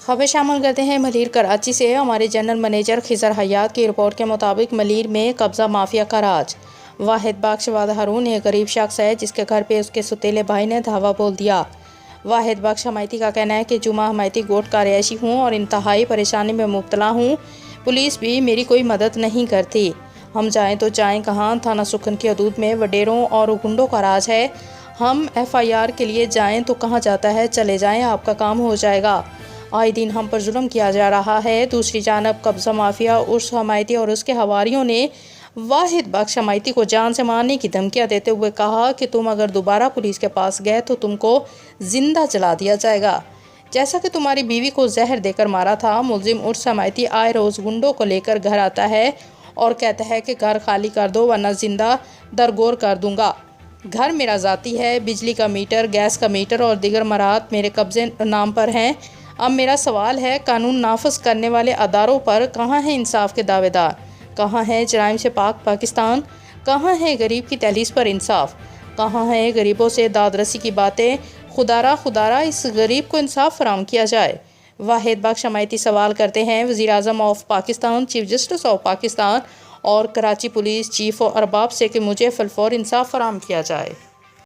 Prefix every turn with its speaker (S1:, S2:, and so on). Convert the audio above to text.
S1: खबर शामिल करते हैं मलीर कराची से। हमारे जनरल मैनेजर खिजर हयात की रिपोर्ट के मुताबिक मलीर में कब्ज़ा माफिया का राज। वाहिद बख्श वाद हारून एक गरीब शख्स है जिसके घर पे उसके सुतीले भाई ने धावा बोल दिया। वाहिद बख्श हमायती का कहना है कि जुमा हमायती गोट का रिहायशी हूँ और इंतहाई परेशानी में मुब्तला हूँ। पुलिस भी मेरी कोई मदद नहीं करती। हम जाएँ तो जाएँ कहाँ? थाना सुखन की हदूद में वडेरों और गुंडों का राज है। हम FIR के लिए जाएँ तो कहाँ जाता है? चले जाएँ, आपका काम हो जाएगा। आए दिन हम पर जुल्म किया जा रहा है। दूसरी जानब कब्ज़ा माफिया उर्स हमायती और उसके हवारियों ने वाहिद बख्श हमायती को जान से मारने की धमकियां देते हुए कहा कि तुम अगर दोबारा पुलिस के पास गए तो तुमको जिंदा जला दिया जाएगा, जैसा कि तुम्हारी बीवी को जहर देकर मारा था। मुलजिम उर्स हमायती आए रोज़ गुंडों को लेकर घर आता है और कहता है कि घर खाली कर दो वरना जिंदा दरगोर कर दूंगा। घर मेरा ज़ाती है, बिजली का मीटर, गैस का मीटर और दीगर मराहत मेरे कब्जे नाम पर हैं। अब मेरा सवाल है, कानून नाफिज करने वाले अदारों पर कहाँ हैं इंसाफ के दावेदार? कहाँ है जराइम से पाक पाकिस्तान? कहाँ है गरीब की तहलीस पर इंसाफ? कहाँ है गरीबों से दादरसी की बातें? खुदारा इस गरीब को इंसाफ फराहम किया जाए। वाहिद बख्श हमायती सवाल करते हैं वज़ीर आज़म of Pakistan, chief justice of Pakistan और कराची पुलिस चीफ और अरबाब से कि मुझे फलफौर इंसाफ फराहम किया जाए।